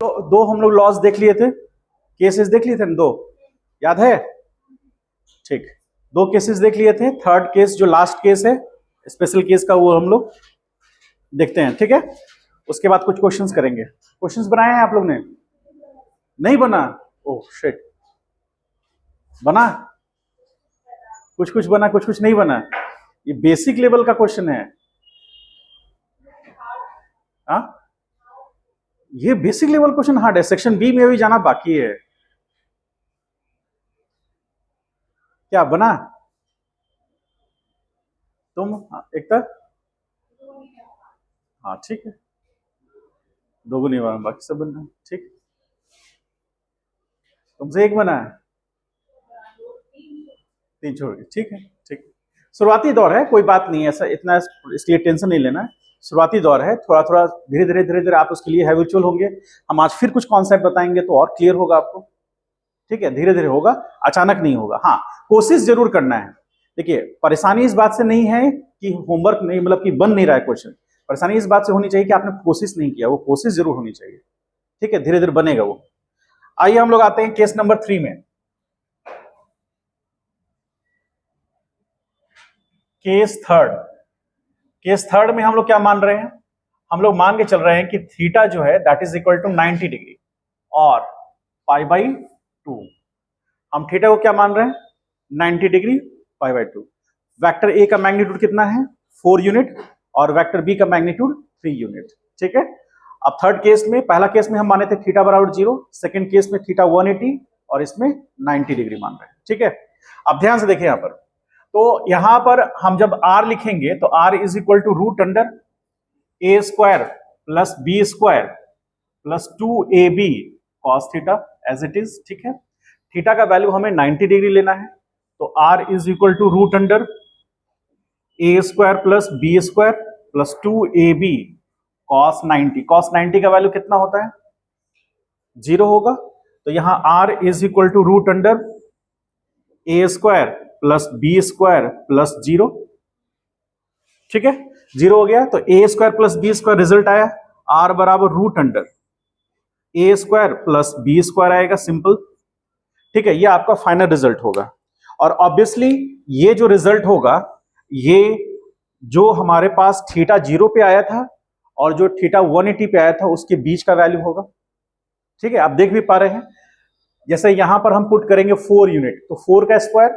तो दो हम लोग लॉज देख लिए थे, केसेस देख लिए थे ना, दो याद है? ठीक, दो केसेस देख लिए थे। थर्ड केस जो लास्ट केस है स्पेशल केस का, वो हम लोग देखते हैं, ठीक है? उसके बाद कुछ क्वेश्चंस करेंगे। क्वेश्चंस बनाए हैं आप लोग ने? नहीं बना? ओह शिट, बना? कुछ कुछ बना, कुछ कुछ नहीं बना। ये बेसिक लेवल का क्वेश्चन है। हाँ, ये बेसिक लेवल क्वेश्चन हार्ड है। सेक्शन बी में भी जाना बाकी है। क्या बना तुम? एकता? हाँ ठीक है, दोगुनी बार बाकी सब बनना। ठीक, तुमसे एक बना है, तीन छोड़ के। ठीक है, ठीक। शुरुआती दौर है, कोई बात नहीं है, ऐसा इतना इसलिए टेंशन नहीं लेना है। शुरुआती दौर है, थोड़ा थोड़ा धीरे धीरे आप उसके लिए हैबिचुअल होंगे। हम आज फिर कुछ कॉन्सेप्ट बताएंगे तो और क्लियर होगा आपको। ठीक है, धीरे धीरे होगा, अचानक नहीं होगा। हाँ, कोशिश जरूर करना है। देखिए, परेशानी इस बात से नहीं है कि होमवर्क नहीं, मतलब कि बन नहीं रहा है क्वेश्चन। परेशानी इस बात से होनी चाहिए कि आपने कोशिश नहीं किया। वो कोशिश जरूर होनी चाहिए, ठीक है? धीरे धीरे बनेगा वो। आइए हम लोग आते हैं केस नंबर 3 में। केस थर्ड में हम लोग क्या मान रहे हैं? हम लोग मान के चल रहे हैं कि थीटा जो है that is equal to 90 degree और पाई बाई 2। हम थीटा को क्या मान रहे हैं? 90 degree pi by 2। Vector A का मैग्नीट्यूड कितना है? 4 यूनिट, और वेक्टर बी का मैग्नीट्यूड 3 यूनिट। ठीक है, अब थर्ड केस में, पहला केस में हम माने थे थीटा बराबर 0, सेकंड केस में थीटा 180 और इसमें 90 डिग्री मान रहे हैं। ठीक है, अब ध्यान से देखिए यहां पर। तो यहां पर हम जब r लिखेंगे तो r is equal to root under A square plus B square plus 2ab cos theta as it is. ठीक है, थीटा का वैल्यू हमें 90 डिग्री लेना है, तो r is equal to root under A square plus B square plus 2ab cos 90। Cos 90 का value कितना होता है? 0 होगा। तो यहां r is equal to root under A square plus B square plus 0। ठीक है, 0 हो गया। तो A square plus B square result आया, r बराबर root under A square plus B square आएगा, सिंपल। ठीक है, ये आपका फाइनल रिजल्ट होगा। और ऑब्वियसली ये जो रिजल्ट होगा, ये जो हमारे पास थीटा 0 पे आया था और जो थीटा 180 पे आया था उसके बीच का वैल्यू होगा। ठीक है, आप देख भी पा रहे हैं, जैसे यहां पर हम पुट करेंगे 4 यूनिट, तो 4 का स्क्वायर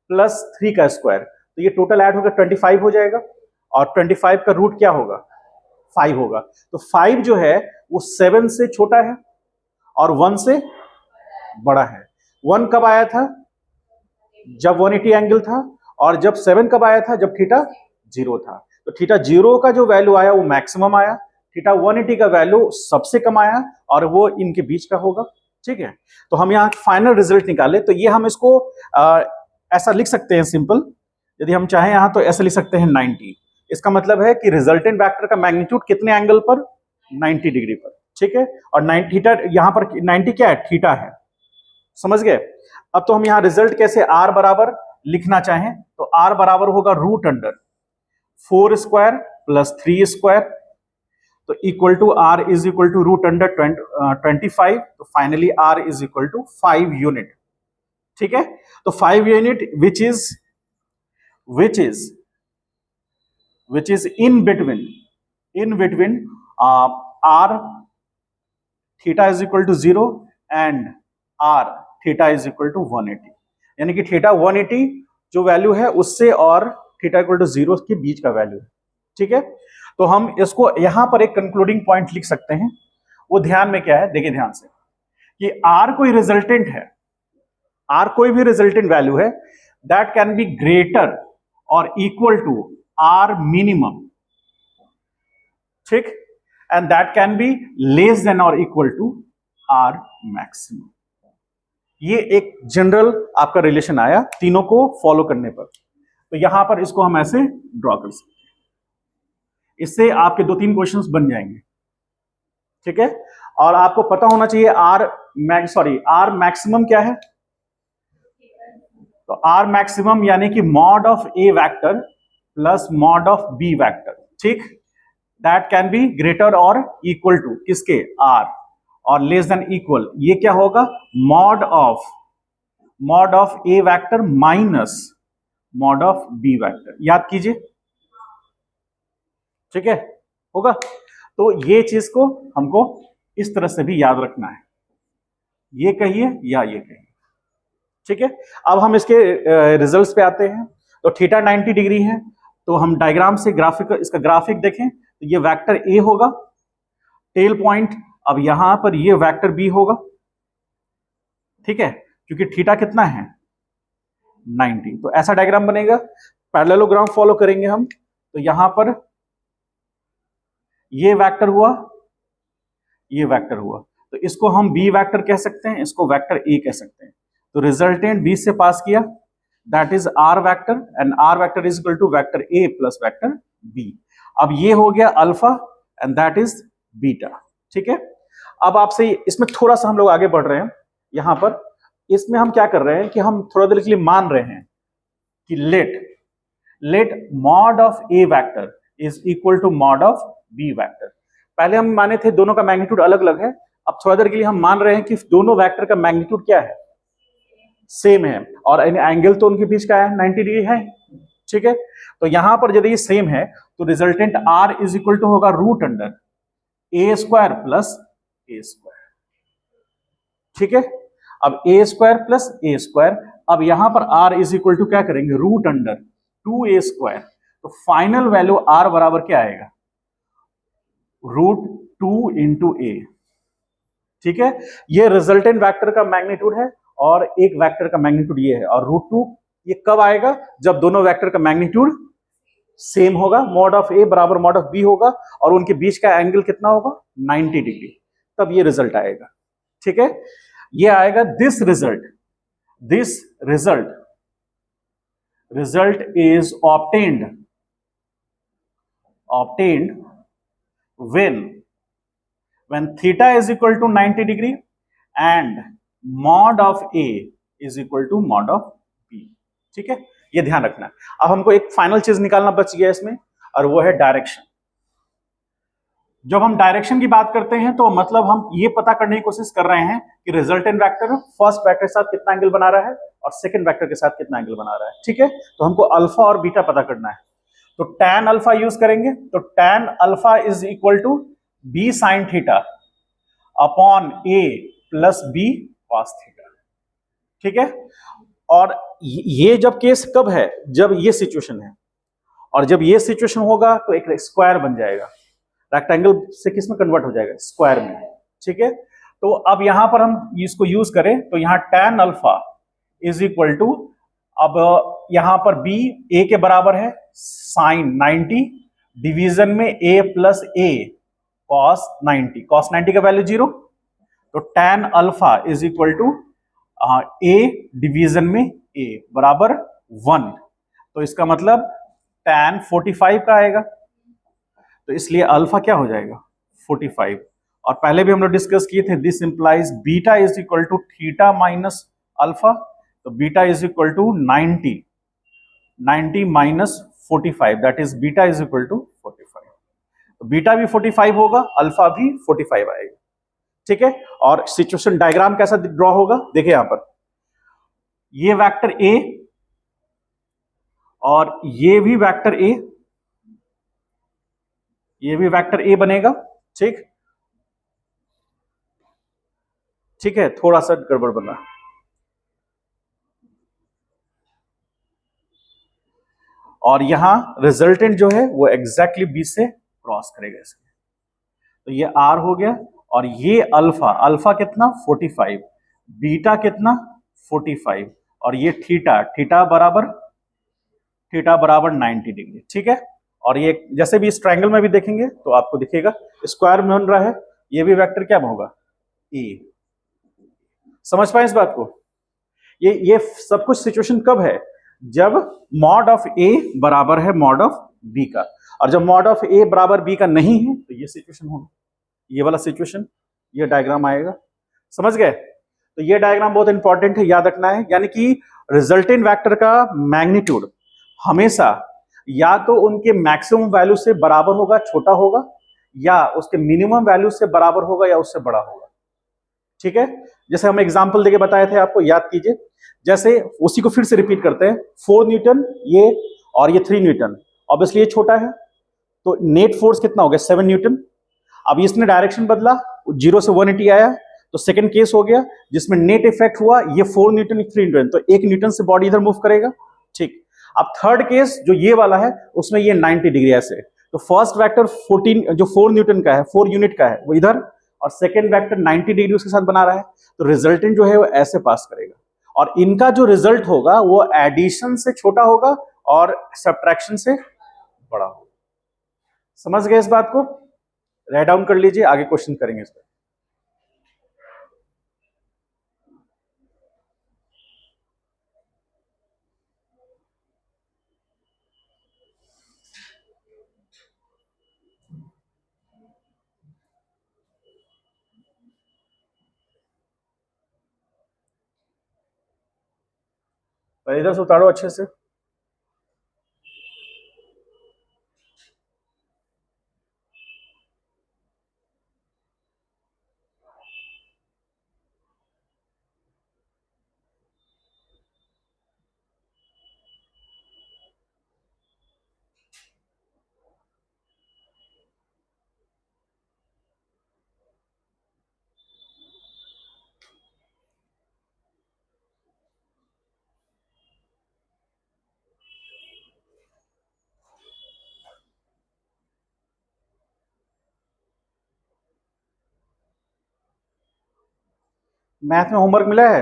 प्लस 3 का स्क्वायर, तो ये टोटल ऐड होकर 25 हो जाएगा। और 25 का रूट क्या होगा? 5 होगा। तो 5 जो है वो 7 से छोटा है और 1 से बड़ा है। 1 कब आया था? जब 180 एंगल था। और जब 7 कब आया था? जब थीटा 0 था। तो थीटा 0 का जो वैल्यू आया वो मैक्सिमम आया, थीटा 180 का वैल्यू सबसे कम आया और वो इनके बीच का होगा। ठीक है, तो हम यहाँ फाइनल रिजल्ट निकाले, तो ये हम इसको ऐसा लिख सकते हैं सिंपल। यदि हम चाहें यहाँ तो ऐसा लिख सकते हैं 90। इसका मतलब है कि रिजल्टेंट वेक्टर का मैग्नीट्यूड कितने एंगल पर? 90 डिग्री पर। ठीक है, और 90 थीटा यहाँ पर 90 क्या है? थीटा है। समझ गए? अब तो हम यहाँ रिजल्ट कैसे r बराबर लिखना चाहें तो r बराबर होगा root under 4 square plus 3 square, तो equal to r is equal to root under 25। तो finally r is equal to 5 unit. ठीक है, तो 5 unit which is in between r theta is equal to 0 and r theta is equal to 180। यानी कि theta 180 जो value है उससे और थीटा इक्वल टू 0 के बीच का वैल्यू है। ठीक है, तो हम इसको यहां पर एक कंक्लूडिंग पॉइंट लिख सकते हैं। वो ध्यान में क्या है, देखिए ध्यान से, कि r कोई रिजल्टेंट है, r कोई भी रिजल्टेंट वैल्यू है, दैट कैन बी ग्रेटर और इक्वल टू r मिनिमम। ठीक, and that can be less than और इक्वल टू r मैक्सिमम। ये एक जनरल आपका रिलेशन आया तीनों को फॉलो करने पर। तो यहां पर इसको हम ऐसे ड्रॉ कर सकते हैं, इससे आपके 2-3 क्वेश्चंस बन जाएंगे। ठीक है, और आपको पता होना चाहिए आर मैक्सिमम क्या है? तो आर मैक्सिमम यानी कि mod of A vector plus mod of B vector. ठीक, दैट कैन बी ग्रेटर और इक्वल टू किसके? आर। और लेस देन इक्वल, ये क्या होगा, mod of A vector minus mod of B vector, याद कीजिए, ठीक है, होगा। तो ये चीज को हमको इस तरह से भी याद रखना है, ये कहिए या ये कहिए, ठीक है। अब हम इसके रिजल्ट्स पे आते हैं। तो थीटा 90 डिग्री है, तो हम डायग्राम से इसका ग्राफिक देखें तो ये वेक्टर ए होगा, टेल पॉइंट, अब यहां पर ये वेक्टर बी होगा, ठीक है, क्योंकि थीटा कितना है 90, तो ऐसा डायग्राम बनेगा। पैरेललोग्राम फॉलो करेंगे हम, तो यहां पर ये वेक्टर हुआ, ये वेक्टर हुआ, तो इसको हम बी वेक्टर कह सकते हैं, इसको वेक्टर ए कह सकते हैं। तो रिजल्टेंट बी से पास किया, that is R vector, and R vector is equal to vector A plus vector B. अब ये हो गया alpha and that is beta, ठीक है। अब आपसे इसमें थोड़ा सा हम लोग आगे बढ़ रहे हैं, यहां पर इसमें हम क्या कर रहे हैं कि हम थोड़ा देर के लिए मान रहे हैं कि let mod of A vector is equal to mod of B vector. पहले हम माने थे दोनों का मैग्नीट्यूड अलग अलग है, अब थोड़ा देर के लिए हम मान रहे हैं कि दोनों वेक्टर का मैग्नीट्यूड क्या है, सेम है, और एंगल तो उनके बीच का है 90 डिग्री है, ठीक है। तो यहां पर यदि ये सेम है तो resultant R is equal to होगा root under A square plus A square, ठीक है। अब A square plus A square, अब यहां पर आर इज इक्वल टू क्या करेंगे, रूट अंडर 2a स्क्वायर, तो फाइनल वैल्यू आर बराबर क्या आएगा, रूट 2 इंटू ए, ठीक है। ये रिजल्टेंट वेक्टर का मैग्नीट्यूड है और एक वेक्टर का मैग्नीट्यूड ये है, और रूट 2 ये कब आएगा, जब दोनों वेक्टर का मैग्नीट्यूड सेम होगा, मॉड ऑफ ए बराबर मॉड ऑफ बी होगा, और उनके बीच का एंगल कितना होगा 90 डिग्री, तब ये रिजल्ट आएगा, ठीक है। ये आएगा this result is obtained when theta is equal to 90 degree and mod of A is equal to mod of B, ठीक है, ये ध्यान रखना। अब हमको एक फाइनल चीज निकालना बच गया इसमें, और वो है डायरेक्शन। जब हम डायरेक्शन की बात करते हैं तो मतलब हम ये पता करने की कोशिश कर रहे हैं कि रिजल्टेंट वेक्टर फर्स्ट वेक्टर के साथ कितना एंगल बना रहा है और सेकंड वेक्टर के साथ कितना एंगल बना रहा है, ठीक है। तो हमको अल्फा और बीटा पता करना है, तो tan अल्फा यूज करेंगे, तो tan alpha is equal to B sine theta upon A plus B cos theta, ठीक है। और ये जब केस कब है, जब ये सिचुएशन है, और जब ये सिचुएशन होगा तो एक स्क्वायर बन जाएगा, रेक्टेंगल से किस में कन्वर्ट हो जाएगा, स्क्वायर में, ठीक है। तो अब यहां पर हम इसको यूज करें तो यहां tan alpha is equal to, अब यहां पर b a के बराबर है साइन 90 डिवीजन में a प्लस a कॉस 90 का वैल्यू 0, तो tan alpha is equal to a division में a बराबर 1, तो इसका मतलब tan 45 का आएगा, तो इसलिए अल्फा क्या हो जाएगा 45। और पहले भी हम लोग डिस्कस किए थे, this implies beta is equal to theta minus alpha, तो beta is equal to 90 minus 45, that is beta is equal to 45, तो बीटा भी 45 होगा, अल्फा भी 45 आएगा, ठीक है। और सिचुएशन डायग्राम कैसा ड्रॉ होगा, देखिए यहां पर ये वेक्टर ए और ये भी वेक्टर ए, ये भी वेक्टर ए बनेगा, ठीक, ठीक है, थोड़ा सा गड़बड़ बना, और यहां रिजल्टेंट जो है वो एग्जैक्टली बी से क्रॉस करेगा इसके, तो ये आर हो गया, और ये अल्फा कितना 45, बीटा कितना 45, और ये थीटा बराबर 90 डिग्री, ठीक है। और ये जैसे भी इस ट्रायंगल में भी देखेंगे तो आपको दिखेगा स्क्वायर में बन रहा है, ये भी वेक्टर क्या होगा ए, समझ पाए इस बात को। ये सब कुछ सिचुएशन कब है, जब मॉड ऑफ ए बराबर है मॉड ऑफ बी का, और जब मॉड ऑफ ए बराबर बी का नहीं है तो ये सिचुएशन होगा, ये वाला सिचुएशन, ये डायग्राम आएगा, समझ गए। तो ये डायग्राम बहुत इंपॉर्टेंट है, याद रखना है, यानी कि रिजल्टेंट वेक्टर का मैग्नीट्यूड हमेशा या तो उनके मैक्सिमम वैल्यू से बराबर होगा, छोटा होगा, या उसके मिनिमम वैल्यू से बराबर होगा या उससे बड़ा होगा, ठीक है, जैसे हम एग्जाम्पल देके बताए थे आपको, याद कीजिए। जैसे उसी को फिर से रिपीट करते हैं, 4 न्यूटन ये, और ये 3 न्यूटन। ऑब्वियसली ये छोटा है, तो नेट फोर्स कितना हो गया, 7 न्यूटन। अब इसने डायरेक्शन बदला, 0 से 180 आया, तो सेकंड केस हो गया जिसमें नेट इफेक्ट हुआ, ये 4 न्यूटन 3 न्यूटन, तो 1 न्यूटन से बॉडी इधर मूव करेगा। ठीक, अब थर्ड केस जो ये वाला है, उसमें ये 90 डिग्री ऐसे, तो फर्स्ट वेक्टर 14 जो 4 न्यूटन का है, 4 यूनिट का है, वो इधर, और सेकेंड वेक्टर 90 डिग्री उसके साथ बना रहा है, तो रिजल्टेंट जो है वो ऐसे पास करेगा। और इनका जो रिजल्ट होगा वो एडिशन से छोटा होगा और सब्ट्रैक्शन से बड़ा होगा। समझ गए इस बात को? राइट डाउन कर लीजिए, आगे क्वेश्चन करेंगे इस पर। पहले इधर से उतारो अच्छे से। मैथ में होमवर्क मिला है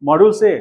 मॉड्यूल से?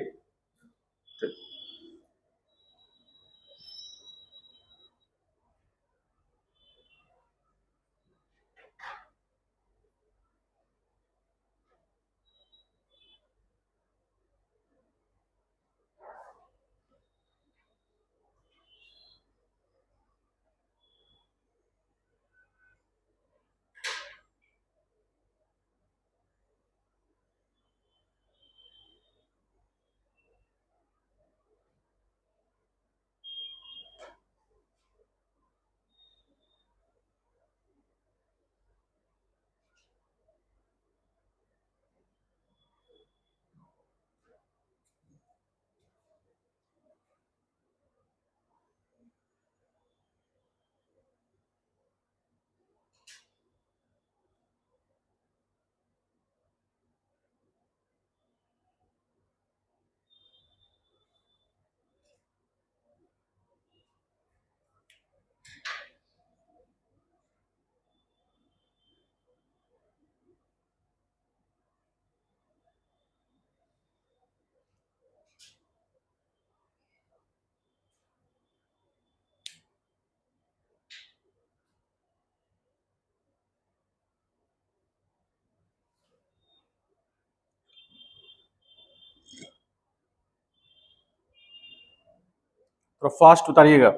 तो फास्ट उतारिएगा।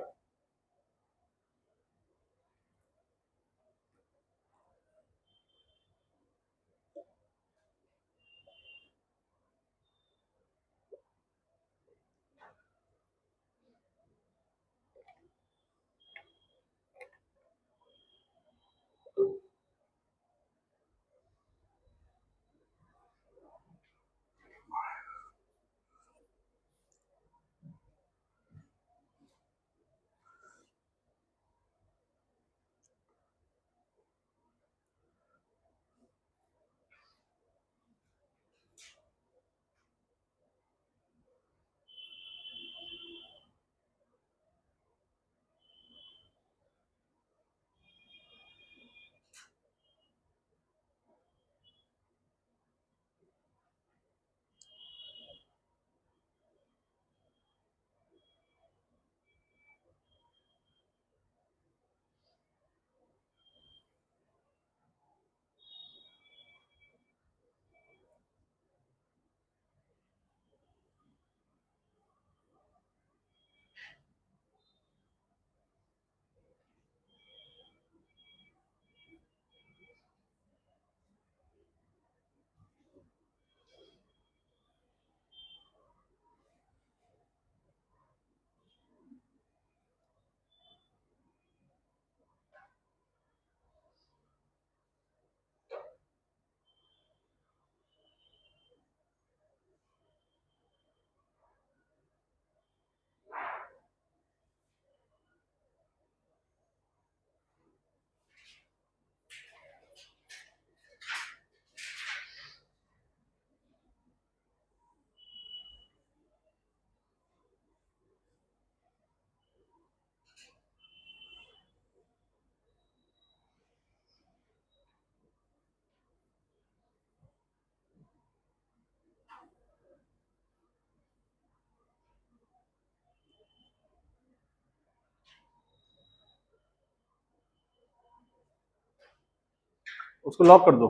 उसको लॉक कर दो।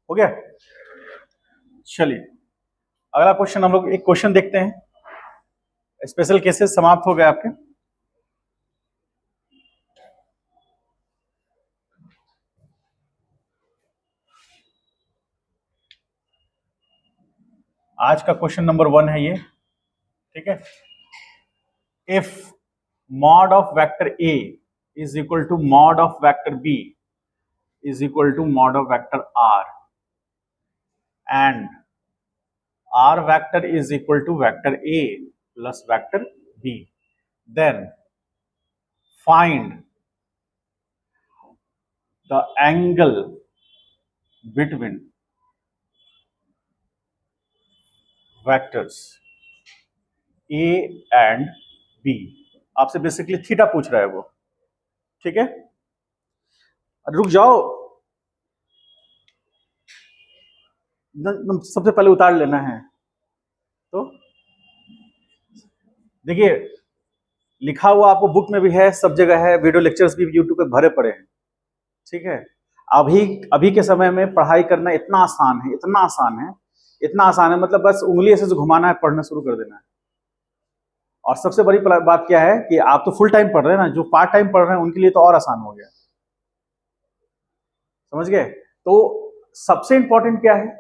हो गया? चलिए अगला क्वेश्चन, हम लोग एक क्वेश्चन देखते हैं। स्पेशल केसेस समाप्त हो गए आपके। आज का क्वेश्चन नंबर 1 है ये, ठीक है। If mod of vector A is equal to mod of vector B is equal to mod of vector R and R vector is equal to vector A plus vector B, then find the angle between vectors A and B। आपसे basically theta पूछ रहा है वो, ठीक है। रुक जाओ, सबसे पहले उतार लेना है। तो देखिए लिखा हुआ आपको बुक में भी है, सब जगह है, वीडियो लेक्चर्स भी यूट्यूब पे भरे पड़े हैं, ठीक है। अभी के समय में पढ़ाई करना इतना आसान है, इतना आसान है, इतना आसान है, मतलब बस उंगली ऐसे घुमाना है, पढ़ना शुरू कर देना है। और सबसे बड़ी बात क्या है कि आप तो फुल टाइम पढ़ रहे हैं ना, जो पार्ट टाइम पढ़ रहे हैं उनके लिए तो और आसान हो गया, समझ गए। तो सबसे इंपॉर्टेंट क्या है,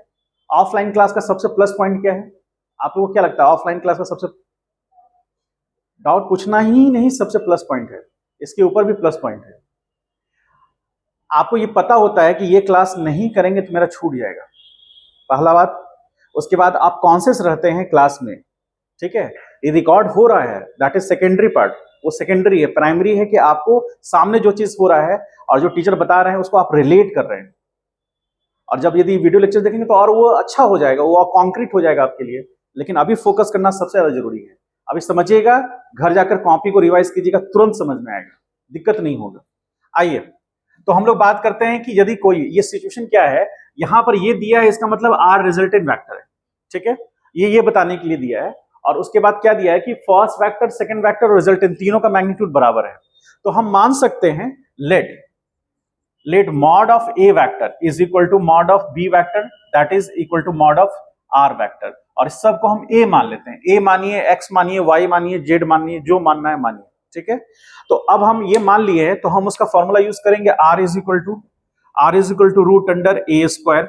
ऑफलाइन क्लास का सबसे प्लस पॉइंट क्या है, आप लोगों को क्या लगता है? ऑफलाइन क्लास का सबसे, डाउट पूछना ही नहीं, सबसे प्लस पॉइंट है, इसके ऊपर भी प्लस पॉइंट है। आपको ये पता होता है कि ये क्लास नहीं करेंगे तो मेरा छूट जाएगा, पहला बात। उसके बाद आप कॉन्शियस रहते हैं क्लास में, ठीक है। ये रिकॉर्ड हो रहा है, दैट इज सेकेंडरी पार्ट, वो सेकेंडरी है। प्राइमरी है कि आपको सामने जो चीज हो रहा है और जो टीचर बता रहे हैं उसको आप रिलेट कर रहे हैं। और जब यदि वीडियो लेक्चर देखेंगे तो और वो अच्छा हो जाएगा, वो कॉन्क्रीट हो जाएगा आपके लिए। लेकिन अभी फोकस करना सबसे ज्यादा जरूरी है। अभी समझिएगा, घर जाकर कॉपी को रिवाइज कीजिएगा, तुरंत समझ में आएगा, दिक्कत नहीं होगा। आइए तो हम लोग बात करते हैं कि यदि कोई, ये सिचुएशन क्या है, यहां पर ये दिया है, इसका मतलब आर रिजल्टेंट वेक्टर है, ठीक है। ये बताने के लिए दिया है। और उसके बाद क्या दिया है कि फर्स्ट वेक्टर, सेकंड वेक्टर और रिजल्टेंट तीनों का मैग्नीट्यूड बराबर है। तो हम मान सकते हैं let mod of A vector is equal to mod of B vector, that is equal to mod of R vector. और इस सब को हम ए मान लेते हैं। ए मानिए, एक्स मानिए, वाई मानिए, जेड मानिए, जो मानना है मानिए, ठीक है। तो अब हम ये मान लिए हैं, तो हम उसका फॉर्मूला यूज करेंगे, R is equal to root under A square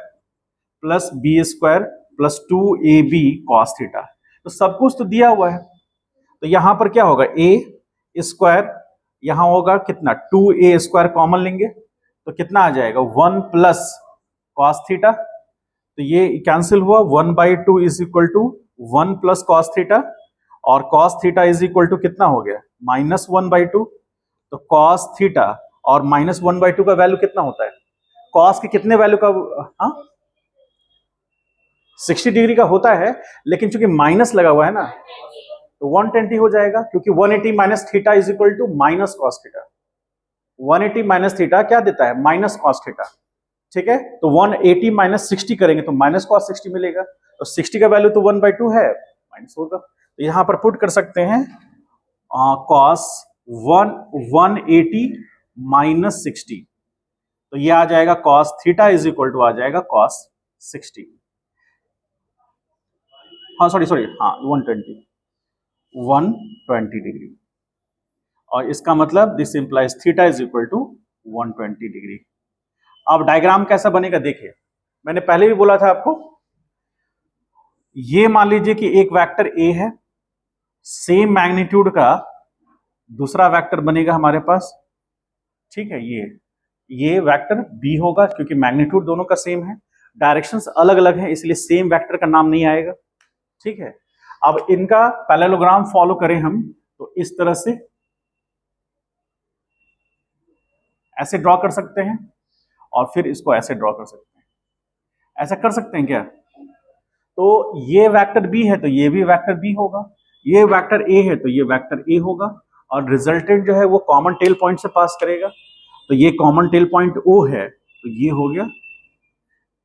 plus B square plus 2ab cos theta. तो सब कुछ तो दिया हुआ है, तो यहां पर क्या होगा, ए स्क्वायर, यहां होगा कितना, 2a स्क्वायर कॉमन लेंगे तो कितना आ जाएगा, 1 प्लस कॉस थीटा। तो ये कैंसिल हुआ, 1/2 is equal to 1 plus cos theta, और cos theta is equal to कितना हो गया, -1/2। तो कॉस थीटा और -1/2 का वैल्यू कितना होता है, कॉस के कितने वैल्यू का, हाँ 60 डिग्री का होता है, लेकिन चूंकि माइनस लगा हुआ है ना तो 120 हो जाएगा, क्योंकि 180 minus theta is equal to minus cos theta. 180 minus theta क्या देता है, माइनस कॉस थीटा, ठीक है। तो 180 माइनस 60 करेंगे तो माइनस कॉस 60 मिलेगा। तो 60 का वैल्यू तो 1/2 है, माइनस होगा। तो यहां पर पुट कर सकते हैं कॉस 180 माइनस 60, तो ये आ जाएगा cos theta is equal to आ जाएगा कॉस 60, हाँ सॉरी 120 डिग्री। और इसका मतलब this implies theta is equal to 120 degree. अब डायग्राम कैसा बनेगा देखिए, मैंने पहले भी बोला था आपको, ये मान लीजिए कि एक वेक्टर ए है, सेम मैग्नीट्यूड का दूसरा वेक्टर बनेगा हमारे पास, ठीक है। ये वेक्टर बी होगा, क्योंकि मैग्नीट्यूड दोनों का सेम है, डायरेक्शंस अलग अलग हैं, इसलिए सेम वेक्टर का नाम नहीं आएगा, ठीक है। अब इनका पैरेललोग्राम फॉलो करें हम, तो इस तरह से ऐसे ड्रॉ कर सकते हैं, और फिर इसको ऐसे ड्रॉ कर सकते हैं। ऐसा कर सकते हैं क्या, तो ये वेक्टर बी है तो ये भी वेक्टर बी होगा, ये वेक्टर ए है तो ये वेक्टर ए होगा, और रिजल्टेंट जो है वो कॉमन टेल पॉइंट से पास करेगा। तो ये कॉमन टेल पॉइंट ओ है, तो ये हो गया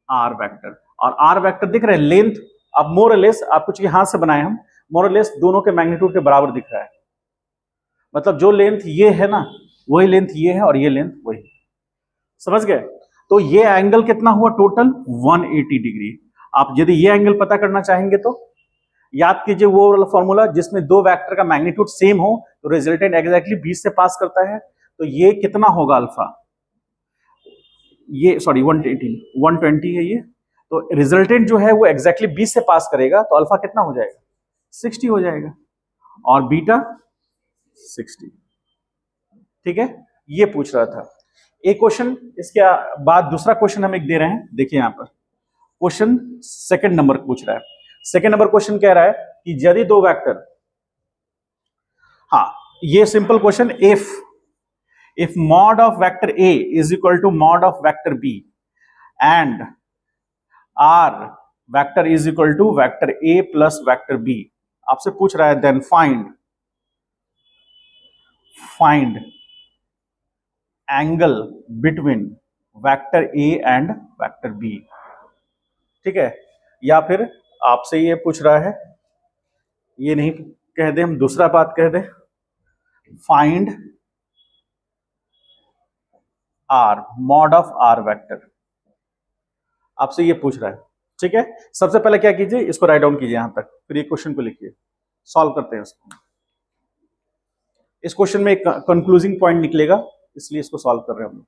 आर वेक्टर। और आर वेक्टर दिख रहे हैं, लेंथ अब मोरलेस आपको चूंकि हाथ से बनाए हम, मोरलेस दोनों के मैग्नीट्यूड के बराबर दिख रहा है, मतलब जो लेंथ ये है ना वही लेंथ ये है और ये लेंथ वही, समझ गए? तो ये एंगल कितना हुआ टोटल 180 डिग्री। आप यदि ये एंगल पता करना चाहेंगे तो याद कीजिए वो वाला फॉर्मूला जिसमें दो वेक्टर का मैग्नीट्यूड सेम हो तो रिजल्टेंट एग्जैक्टली 20 से पास करता है, तो ये कितना होगा अल्फा, ये सॉरी 120 है ये, तो रिजल्टेंट जो है वो एग्जैक्टली 20 से पास करेगा तो अल्फा कितना हो जाएगा 60 हो जाएगा और बीटा 60। ठीक है, ये पूछ रहा था। एक क्वेश्चन इसके बाद दूसरा क्वेश्चन हम एक दे रहे हैं, देखिए यहां पर क्वेश्चन सेकंड नंबर पूछ रहा है। सेकंड नंबर क्वेश्चन कह रहा है कि यदि दो वेक्टर, हाँ ये simple question, if mod of vector A is equal to mod of vector B and R vector is equal to vector A plus vector B, आपसे पूछ रहा है then find angle between vector A and vector B। ठीक है, या फिर आपसे ये पूछ रहा है, ये नहीं कह दे, हम दूसरा बात कह दे, find R mod of R vector, आपसे ये पूछ रहा है। ठीक है, सबसे पहले क्या कीजिए, इसको राइट डाउन कीजिए यहां तक, फिर ये क्वेश्चन को लिखिए, सॉल्व करते हैं उसको। इस क्वेश्चन में एक कंक्लूजिंग पॉइंट निकलेगा, इसलिए इसको सॉल्व कर रहे हैं हम लोग।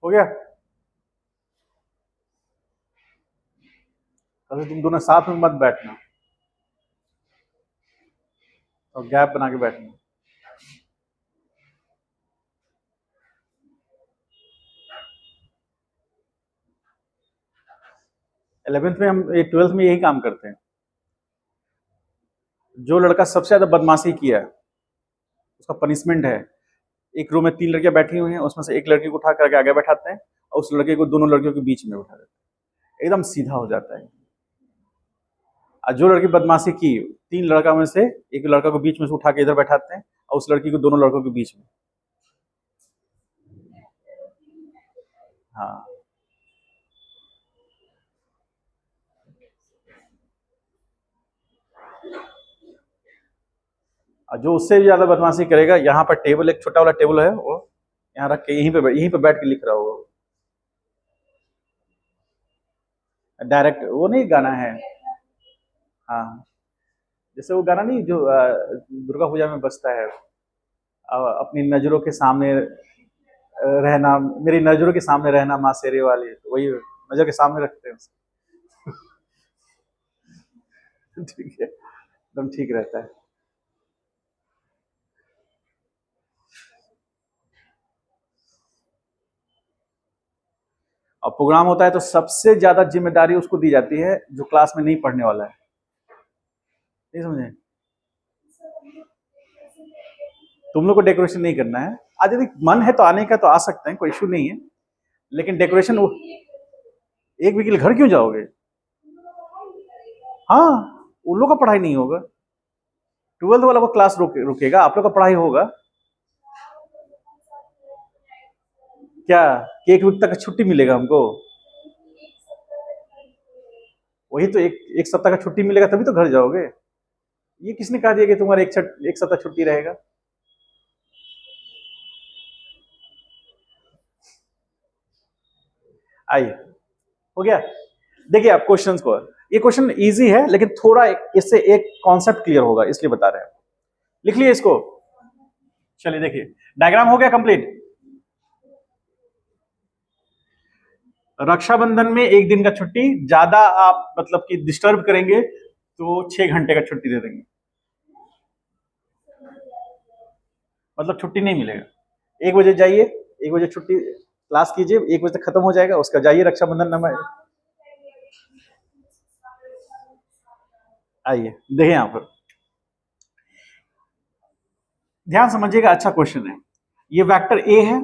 हो गया? अगर तुम दोनों साथ में मत बैठना और गैप बना के बैठना। इलेवेंथ में हम, ये 12th में यही काम करते हैं। जो लड़का सबसे ज्यादा बदमाशी किया उसका पनिशमेंट है, एक रूम में 3 लड़कियां बैठी हुई हैं, उसमें से एक लड़की को उठा करके आगे बैठाते हैं और उस लड़के को दोनों लड़कियों के बीच में बैठा देते हैं, एकदम सीधा हो जाता है। और जो लड़की बदमाशी की 3 लड़का में से एक लड़का को बीच में से उठा के इधर बैठाते हैं और उस लड़की को दोनों लड़कों के बीच में। हाँ, और जो उससे भी ज्यादा बदमाशी करेगा, यहाँ पर टेबल, एक छोटा वाला टेबल है, वो यहाँ रख के यहीं पे बैठ के लिख रहा होगा, डायरेक्ट वो नहीं गाना है। हाँ, जैसे वो गाना नहीं जो दुर्गा पूजा में बजता है, अपनी नजरों के सामने रहना, मेरी नजरों के सामने रहना माँ शेरे वाली, तो वही नजर के सामने रखते हैं उसको। ठीक है, एकदम ठीक रहता है। और प्रोग्राम होता है तो सबसे ज्यादा जिम्मेदारी उसको दी जाती है जो क्लास में नहीं पढ़ने वाला है। नहीं समझे? तुम लोग को डेकोरेशन नहीं करना है। आज यदि मन है तो आने का तो आ सकते हैं, कोई इशू नहीं है, लेकिन डेकोरेशन एक वीक के लिए घर क्यों जाओगे? हाँ, उन लोग का पढ़ाई नहीं होगा, 12th वाला को क्लास रुकेगा, आप लोग का पढ़ाई होगा। क्या कि एक वीक तक छुट्टी मिलेगा हमको? वही तो, एक सप्ताह का छुट्टी मिलेगा तभी तो घर जाओगे। ये किसने कहा दिया कि तुम्हारा एक सप्ताह छुट्टी रहेगा? आइए, हो गया। देखिए आप क्वेश्चंस को, ये क्वेश्चन इजी है लेकिन थोड़ा इससे एक कॉन्सेप्ट क्लियर होगा इसलिए बता रहे हैं। लिख लिए इसको। चलिए देखिए, डायग्राम हो गया कंप्लीट। रक्षाबंधन में एक दिन का छुट्टी, ज्यादा आप मतलब कि डिस्टर्ब करेंगे तो 6 घंटे का छुट्टी दे देंगे, मतलब छुट्टी नहीं मिलेगा। 1 बजे जाइए, 1 बजे छुट्टी क्लास कीजिए, 1 बजे तक खत्म हो जाएगा, उसका जाइए रक्षाबंधन नंबर। आइए देखिए यहां पर ध्यान समझिएगा, अच्छा क्वेश्चन है। ये वेक्टर ए है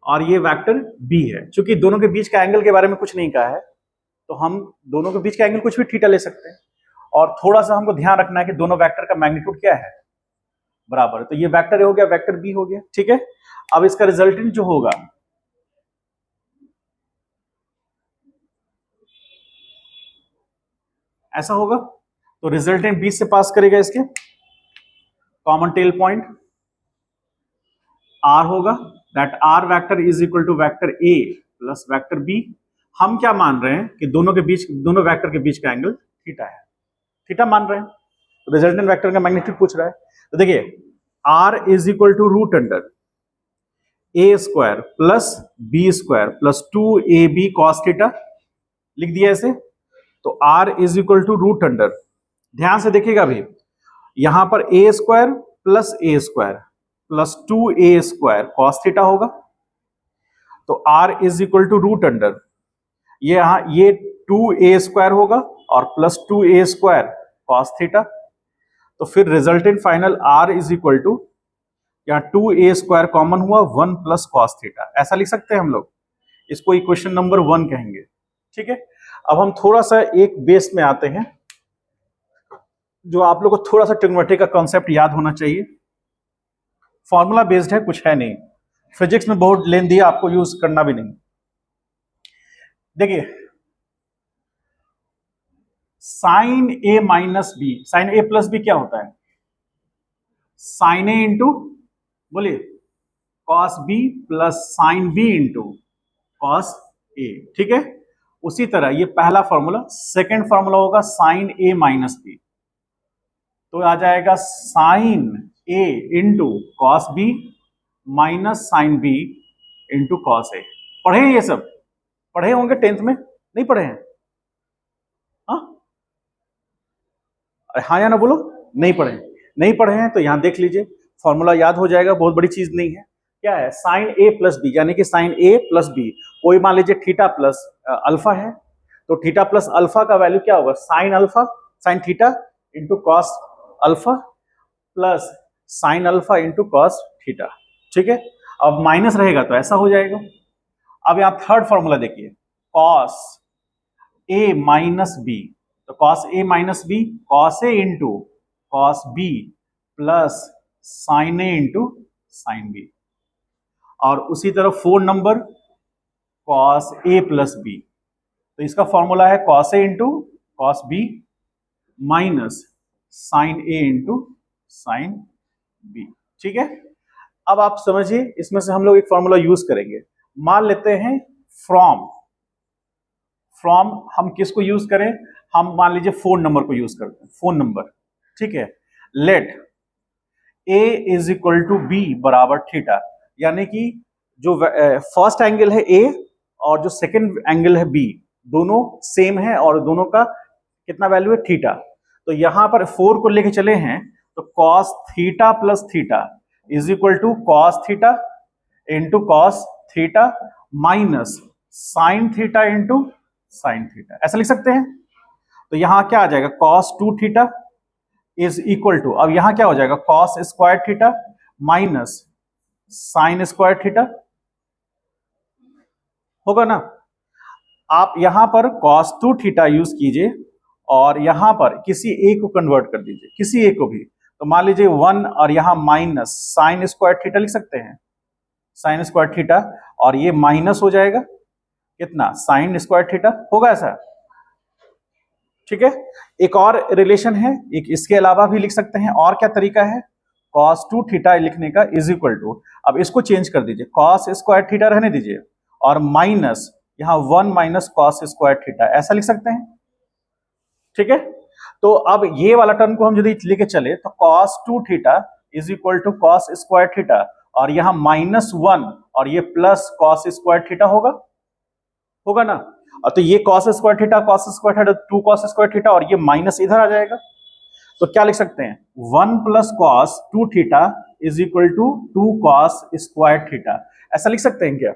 और ये वेक्टर बी है। चूंकि दोनों के बीच का एंगल के बारे में कुछ नहीं कहा है तो हम दोनों के बीच का एंगल कुछ भी थीटा ले सकते हैं, और थोड़ा सा हमको ध्यान रखना है कि दोनों वेक्टर का मैग्नीट्यूड क्या है, बराबर है। तो ये वेक्टर ए हो गया, वेक्टर बी हो गया, ठीक है। अब इसका रिजल्टेंट जो होगा, ऐसा होगा, तो रिजल्टेंट बी से पास करेगा, इसके कॉमन टेल पॉइंट आर होगा, that R vector is equal to vector A plus vector B. हम क्या मान रहे हैं कि दोनों के बीच, दोनों वेक्टर के बीच का एंगल थीटा है, थीटा मान रहे हैं। तो रिजल्टेंट वेक्टर का मैग्नीट्यूड पूछ रहा है, तो देखिए R is equal to root under A square plus B square plus 2ab cos theta, लिख दिया ऐसे। तो R is equal to root under, ध्यान से देखिएगा अभी, यहां पर A square plus 2a square cos theta होगा। तो R is equal to root under, ये यहां ये 2a स्क्वायर होगा और plus 2a square cos theta. तो फिर resultant final R is equal to, यहां 2a स्क्वायर कॉमन हुआ, 1 प्लस कॉस थीटा, ऐसा लिख सकते हैं हम लोग। इसको इक्वेशन नंबर 1 कहेंगे, ठीक है। अब हम थोड़ा सा एक बेस में आते हैं, जो आप लोग को थोड़ा सा ट्रिग्नोमेट्री का कॉन्सेप्ट याद होना चाहिए। फॉर्मूला बेस्ड है, कुछ है नहीं, फिजिक्स में बहुत लेंदी है, आपको यूज करना भी नहीं। देखिए sine A minus B, sine A plus B क्या होता है? साइन ए इंटू, बोलिए, cos B plus sine B into cos A, ठीक है। उसी तरह ये पहला फॉर्मूला, सेकेंड फॉर्मूला होगा साइन ए माइनस बी, तो आ जाएगा sine A into cos B minus sine B into cos A. पढ़े हैं ये सब? पढ़े होंगे 10th में, नहीं पढ़े हैं? हाँ, हाँ या ना बोलो, नहीं पढ़े? नहीं पढ़े हैं तो यहां देख लीजिए, फॉर्मूला याद हो जाएगा, बहुत बड़ी चीज नहीं है। क्या है? साइन ए प्लस बी, यानी कि साइन ए प्लस बी, कोई मान लीजिए थीटा प्लस अल्फा है, तो थीटा प्लस अल्फा का वैल्यू क्या होगा? Sine alpha, sign theta into cos alpha plus sine alpha into cos theta, ठीक है। अब माइनस रहेगा तो ऐसा हो जाएगा। अब यहां थर्ड फॉर्मूला देखिए, कॉस ए माइनस बी, तो cos A minus B, cos A into cos B plus sine A into sine B. और उसी तरह 4 number cos A plus B, तो इसका फॉर्मूला है cos A into cos B minus sine A into sine B, ठीक है। अब आप समझिए, इसमें से हम लोग एक फॉर्मूला यूज करेंगे। मान लेते हैं फ्रॉम, फ्रॉम हम किसको यूज करें? हम मान लीजिए 4 नंबर को यूज करते हैं, 4 नंबर, ठीक है। Let A is equal to B बराबर थीटा, यानी कि जो फर्स्ट एंगल है ए और जो सेकंड एंगल है बी, दोनों सेम है और दोनों का कितना वैल्यू है? थीटा। तो यहां पर 4 को लेके चले हैं, तो cos theta plus theta is equal to cos theta into cos theta minus sine theta into sine theta, ऐसा लिख सकते हैं। तो यहां क्या आ जाएगा, cos 2 theta is equal to, अब यहां क्या हो जाएगा, cos square theta minus sine square theta होगा ना। आप यहां पर cos 2 थीटा यूज कीजिए और यहां पर किसी एक को कन्वर्ट कर दीजिए, किसी एक को भी। तो मान लीजिए 1 और यहां माइनस साइन स्क्वायर थीटा लिख सकते हैं, साइन स्क्वायर थीटा, और ये माइनस हो जाएगा कितना, साइन स्क्वायर थीटा होगा ऐसा। ठीक है, एक और रिलेशन है, एक इसके अलावा भी लिख सकते हैं। और क्या तरीका है, cos 2 थीटा लिखने का इज इक्वल टू, अब इसको चेंज कर दीजिए, cos स्क्वायर थीटा रहने दीजिए और माइनस यहां 1 माइनस cos स्क्वायर थीटा, ऐसा लिख सकते हैं। ठीक है, तो अब ये वाला टर्म को हम यदि लेके चले तो cos 2 theta is equal to cos square theta, और यहां -1 और ये प्लस cos स्क्वायर थीटा होगा, होगा ना। और तो ये cos square theta 2 cos square theta, और ये माइनस इधर आ जाएगा। तो क्या लिख सकते हैं, 1 plus cos 2 theta is equal to 2 cos square theta, ऐसा लिख सकते हैं क्या।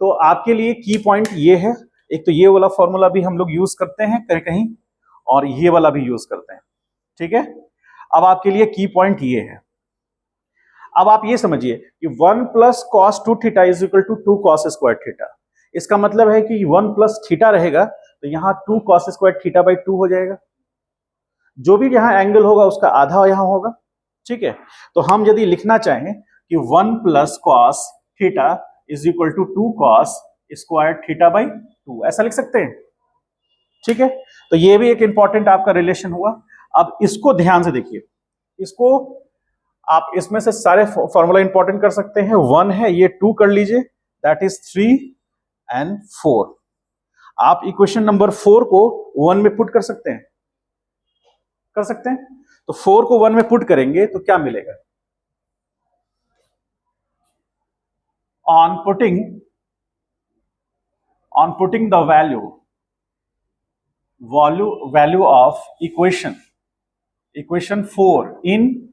तो आपके लिए की पॉइंट ये है, एक तो ये वाला फॉर्मूला भी हम लोग यूज करते हैं कहीं कहीं, और ये वाला भी यूज करते हैं। ठीक है, अब आपके लिए की पॉइंट ये है, अब आप ये समझिए कि 1 plus cos 2 theta is equal to 2 cos square theta. इसका मतलब है कि 1 प्लस थीटा रहेगा तो यहां 2 cos स्क्वायर थीटा बाई 2 हो जाएगा, जो भी यहां एंगल होगा उसका आधा यहां होगा। ठीक है, तो हम यदि लिखना चाहें कि 1 plus cos theta is equal to 2 cos square theta by 2, ऐसा लिख सकते हैं। ठीक है, तो ये भी एक इंपॉर्टेंट आपका रिलेशन हुआ। अब इसको ध्यान से देखिए, इसको आप इसमें से सारे फॉर्मूला इंपॉर्टेंट कर सकते हैं। 1 है, ये 2 कर लीजिए, दैट इज 3 एंड 4। आप इक्वेशन नंबर 4 को 1 में पुट कर सकते हैं, कर सकते हैं। तो 4 को 1 में पुट करेंगे तो क्या मिलेगा, on putting the value of equation 4 in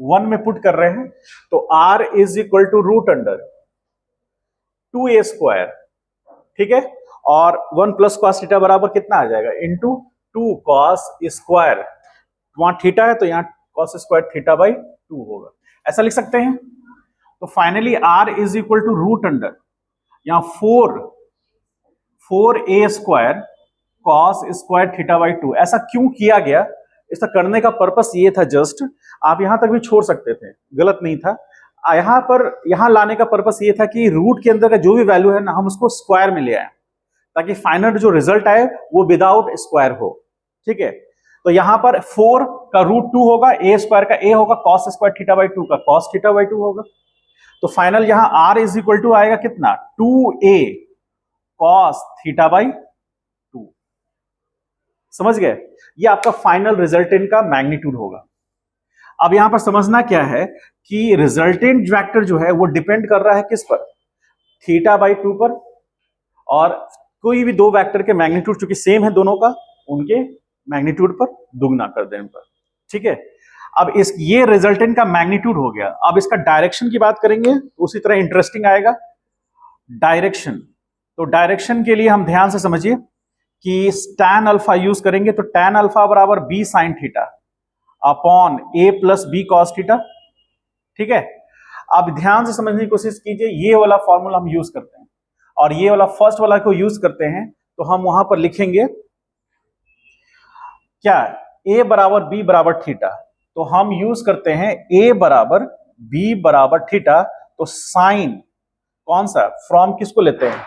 1 में पुट कर रहे हैं, तो r is equal to root under 2a square. ठीक है, और 1 प्लस कॉस थीटा बराबर कितना आ जाएगा, इंटू 2 कॉस स्क्वायर, वहां थीटा है तो यहाँ कॉस स्क्वायर थीटा बाई 2 होगा, ऐसा लिख सकते हैं। तो finally r is equal to root under, यहाँ 4a square cos square theta by 2। ऐसा क्यों किया गया, इसका करने का पर्पस ये था, जस्ट आप यहां तक भी छोड़ सकते थे, गलत नहीं था। यहां पर यहां लाने का पर्पस ये था कि रूट के अंदर का जो भी वैल्यू है ना, हम उसको स्क्वायर में ले आए ताकि फाइनल जो रिजल्ट आए वो विदाउट स्क्वायर हो। ठीक है, तो यहां पर 4 का रूट 2 होगा, a स्क्वायर का a होगा, cos स्क्वायर थीटा बाई 2 का cos थीटा बाई 2 होगा। तो फाइनल यहां r इज इक्वल टू आएगा कितना, 2a cos थीटा बाई 2। समझ गए, ये आपका फाइनल रिजल्टेंट का मैग्नीट्यूड होगा। अब यहां पर समझना क्या है कि रिजल्टेंट वेक्टर जो है वो डिपेंड कर रहा है किस पर, थीटा बाई 2 पर, और कोई भी दो वेक्टर के मैग्नीट्यूड चूंकि सेम है दोनों का, उनके मैग्नीट्यूड पर दुगना कर देने पर। ठीक है, अब इस ये रिजल्टेंट का मैग्नीट्यूड हो गया। अब इसका डायरेक्शन की बात करेंगे तो उसी तरह इंटरेस्टिंग आएगा डायरेक्शन। तो डायरेक्शन के लिए हम ध्यान से समझिए कि tan अल्फा यूज करेंगे, तो tan अल्फा बराबर b sine theta upon a plus B cos theta. ठीक है, अब ध्यान से समझने की कोशिश कीजिए, ये वाला फॉर्मूला हम यूज करते हैं और ये वाला फर्स्ट वाला को यूज करते हैं, तो हम वहां पर लिखेंगे क्या, a बराबर b बराबर थीटा। तो हम यूज करते हैं a बराबर b बराबर थीटा। तो साइन कौन सा, फ्रॉम किसको लेते हैं,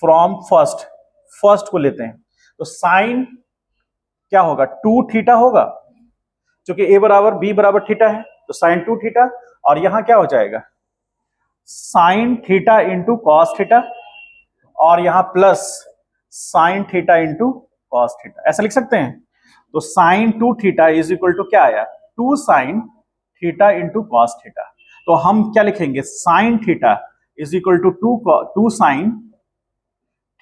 फ्रॉम फर्स्ट को लेते हैं। तो साइन क्या होगा, 2 थीटा होगा, क्योंकि a बराबर b बराबर थीटा है, तो साइन 2 थीटा, और यहां क्या हो जाएगा, sine theta into cos theta, और यहां plus sine theta into cos theta, ऐसा लिख सकते हैं। तो sine 2 theta is equal to क्या आया, 2 sine theta into cos theta. तो हम क्या लिखेंगे, sine theta is equal to 2 sine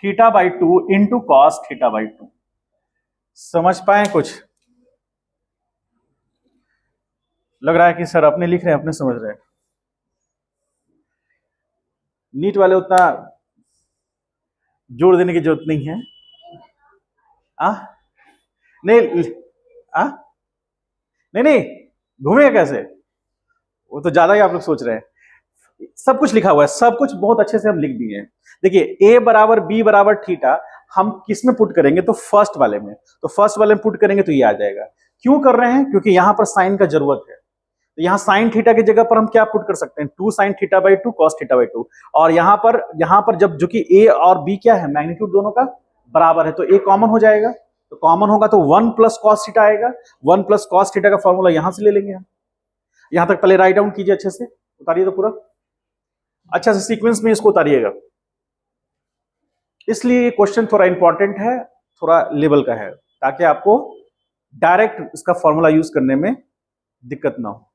theta by 2 into cos theta by 2। समझ पाए कुछ, लग रहा है कि सर अपने लिख रहे हैं, अपने समझ रहे हैं, नीट वाले उतना जोर देने की जरूरत नहीं है। आ? नहीं आ? नहीं नहीं, घूमेगा कैसे? वो तो ज्यादा ही आप लोग सोच रहे हैं। सब कुछ लिखा हुआ है, सब कुछ बहुत अच्छे से हम लिख दिए हैं। देखिए, ए बराबर बी बराबर थीटा हम किस में पुट करेंगे? तो फर्स्ट वाले में। तो फर्स्ट वाले में पुट करेंगे तो ये आ जाएगा। क्यों कर रहे हैं? क्योंकि यहां पर साइन का जरूरत है। तो यहाँ साइन थीटा की जगह पर हम क्या पुट कर सकते हैं? 2 sin θ/2 cos θ/2। और यहां पर जब जो कि ए और बी क्या है, मैग्नीट्यूड दोनों का बराबर है, तो ए कॉमन हो जाएगा। तो कॉमन होगा तो 1 + cos θ आएगा। 1 + cos θ का फॉर्मूला यहां से ले लेंगे हम। यहां तक पहले राइट डाउन कीजिए, अच्छे से उतारिए तो पूरा अच्छा से सीक्वेंस में इसको उतारिएगा। इसलिए ये क्वेश्चन थोड़ा इंपॉर्टेंट है, थोड़ा लेवल का है, ताकि आपको डायरेक्ट इसका फॉर्मूला यूज करने में दिक्कत ना हो।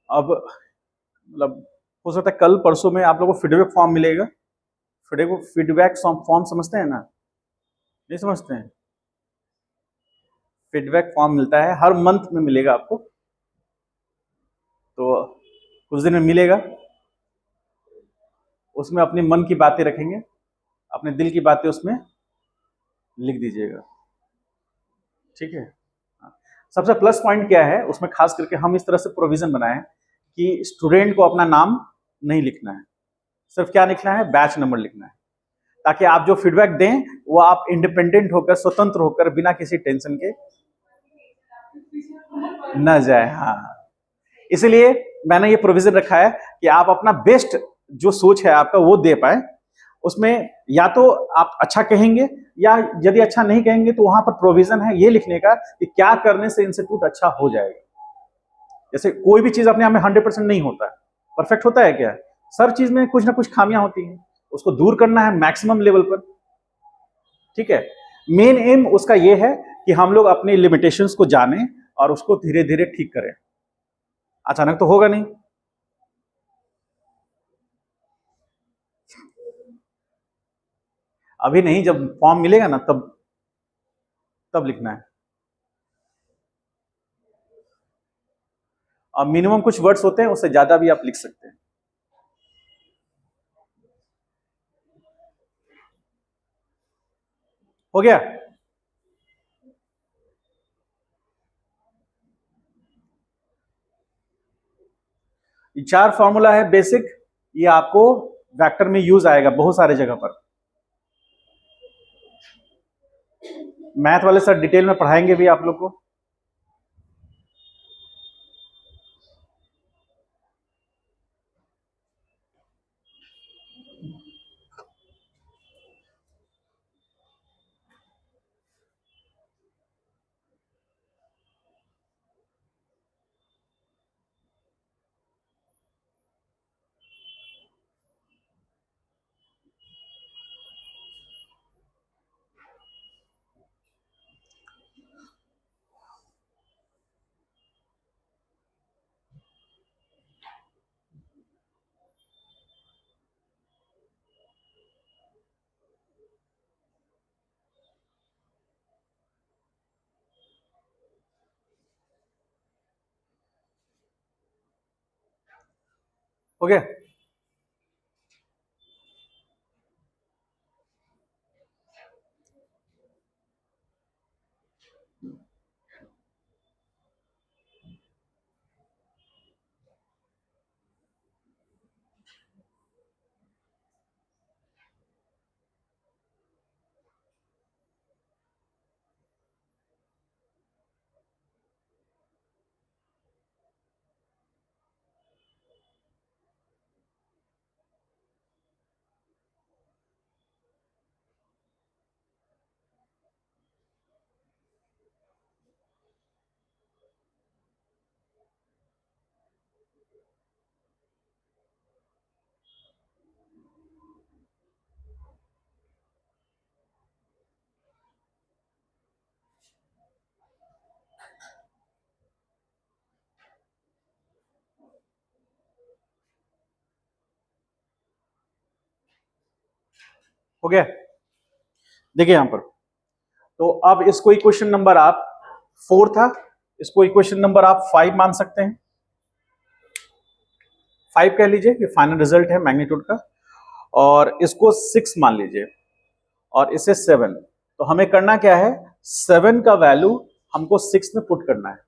अब मतलब हो सकता है कल परसों में आप लोगों को फीडबैक फॉर्म मिलेगा। फीडबैक फॉर्म समझते हैं ना? नहीं समझते हैं? फीडबैक फॉर्म मिलता है, हर मंथ में मिलेगा आपको। तो कुछ दिन में मिलेगा। उसमें अपनी मन की बातें रखेंगे, अपने दिल की बातें उसमें लिख दीजिएगा। ठीक है। हाँ। सबसे प्लस पॉइंट क्या है उसमें, खास करके हम इस तरह से प्रोविजन बनाए कि स्टूडेंट को अपना नाम नहीं लिखना है, सिर्फ क्या लिखना है? बैच नंबर लिखना है, ताकि आप जो फीडबैक दें वो आप इंडिपेंडेंट होकर, स्वतंत्र होकर, बिना किसी टेंशन के न जाए। हाँ, इसलिए मैंने ये प्रोविजन रखा है कि आप अपना बेस्ट जो सोच है आपका वो दे पाए। उसमें या तो आप अच्छा कहेंगे, या यदि अच्छा नहीं कहेंगे तो वहां पर प्रोविजन है ये लिखने का कि क्या करने से इंस्टीट्यूट अच्छा हो जाएगा। जैसे कोई भी चीज अपने आप में 100% नहीं होता है, परफेक्ट होता है क्या? हर चीज में कुछ ना कुछ खामियां होती हैं, उसको दूर करना है मैक्सिमम लेवल पर। ठीक है। मेन एम उसका यह है कि हम लोग अपनी लिमिटेशंस को जानें और उसको धीरे धीरे ठीक करें। अचानक तो होगा नहीं। अभी नहीं, जब फॉर्म मिलेगा ना तब तब लिखना है। और मिनिमम कुछ वर्ड्स होते हैं, उससे ज्यादा भी आप लिख सकते हैं। हो गया? ये 4 फॉर्मूला है बेसिक, ये आपको वेक्टर में यूज आएगा बहुत सारे जगह पर। मैथ वाले सर डिटेल में पढ़ाएंगे भी आप लोग को। हो गया? हो गया? देखिए यहां पर, तो अब इसको इक्वेशन नंबर आप 4 था, इसको इक्वेशन नंबर आप 5 मान सकते हैं, 5 कह लीजिए, ये फाइनल रिजल्ट है मैग्नीट्यूड का, और इसको 6 मान लीजिए, और इसे 7। तो हमें करना क्या है, 7 का वैल्यू हमको 6 में पुट करना है,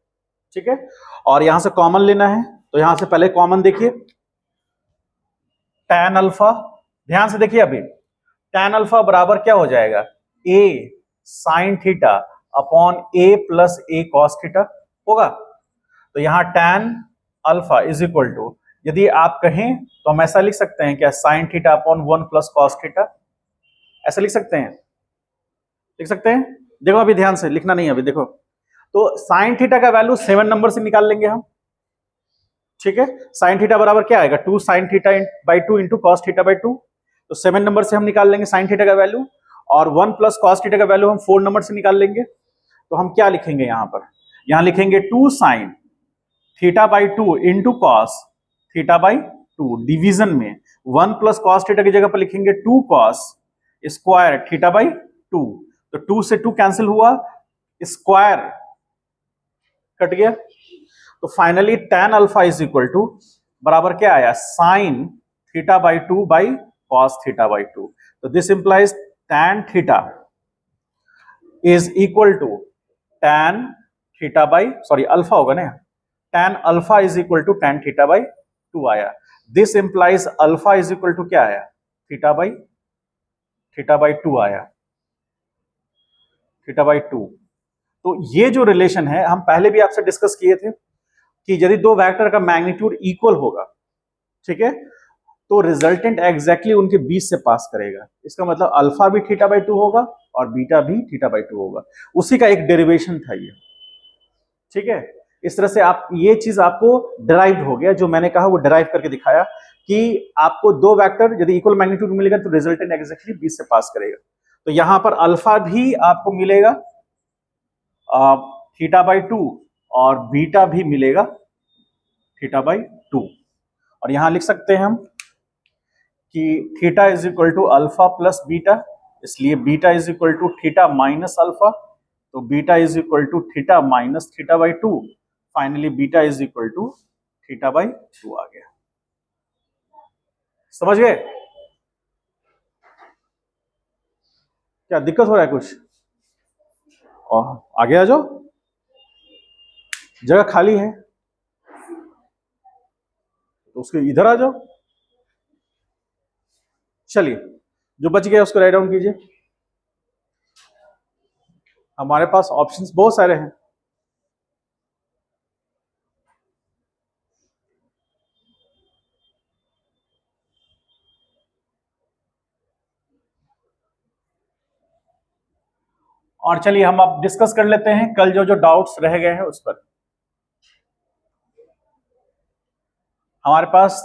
ठीक है, और यहां से कॉमन लेना है। तो यहां से पहले कॉमन देखिए, tan अल्फा, ध्यान से देखिए, अभी tan अल्फा बराबर क्या हो जाएगा, a sin theta upon a plus a cos theta होगा। तो यहां tan alpha is equal to, यदि आप कहें तो हम ऐसा लिख सकते हैं क्या, sin theta upon 1 plus cos theta, ऐसा लिख सकते हैं, लिख सकते हैं। देखो अभी ध्यान से लिखना नहीं है अभी, देखो, तो sin थीटा का वैल्यू 7 नंबर से निकाल लेंगे हम, ठीक है। sin थीटा बराबर क्या आएगा, 2 sin theta by 2 into cos theta by 2, तो 7 नंबर से हम निकाल लेंगे sin थीटा का वैल्यू, और 1 प्लस कॉस थीटा का वैल्यू हम 4 नंबर से निकाल लेंगे। तो हम क्या लिखेंगे यहां पर, यहां लिखेंगे 2 sin theta by 2 into cos theta by 2, division में 1 प्लस कॉस थीटा की जगह पर लिखेंगे 2 कॉस स्क्वायर थीटा बाई 2, तो 2 से 2 कैंसिल हुआ, स्क्वायर कट गया, तो finally tan alpha is equal to बराबर क्या आया, sine theta by 2 by cos theta by 2। तो this implies tan theta is equal to tan theta by, sorry alpha होगा ना, tan alpha is equal to tan theta by 2 आया। This implies alpha is equal to क्या आया, theta by 2 आया, theta by 2। तो ये जो रिलेशन है हम पहले भी आपसे डिस्कस किए थे कि यदि दो वेक्टर का मैग्नीट्यूड इक्वल होगा, ठीक है, तो रिजल्टेंट एग्जैक्टली उनके बीच से पास करेगा। इसका मतलब अल्फा भी थीटा बाई 2 होगा और बीटा भी थीटा बाई 2 होगा, उसी का एक डेरिवेशन था ये, ठीक है। इस तरह से आप, ये चीज आपको डिराइव्ड हो गया, जो मैंने कहा वो डिराइव करके दिखाया कि आपको दो वेक्टर यदि इक्वल मैग्नीट्यूड मिलेगा तो रिजल्टेंट एग्जैक्टली बीच से पास करेगा। तो यहां पर अल्फा भी आपको मिलेगा थीटा बाई 2 और बीटा भी मिलेगा थीटा बाई 2, और यहां लिख सकते हैं हम कि theta is equal to alpha plus beta, इसलिए beta is equal to theta minus alpha, तो beta is equal to theta minus theta by 2, finally beta is equal to theta by 2 आ गया। समझ गए? क्या दिक्कत हो रहा है कुछ? और आगे आ जाओ, जगह खाली है तो उसके इधर आ जाओ। चलिए, जो बच गया उसको राइट डाउन कीजिए। हमारे पास ऑप्शंस बहुत सारे हैं। और चलिए हम अब डिस्कस कर लेते हैं कल जो जो डाउट्स रह गए हैं उस पर। हमारे पास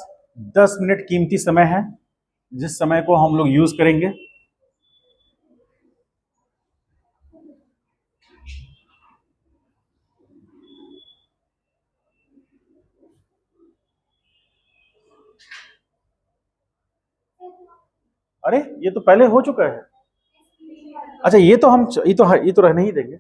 10 मिनट कीमती समय है, जिस समय को हम लोग यूज करेंगे। अरे ये तो पहले हो चुका है। अच्छा ये तो हम, ये तो रहने ही देंगे।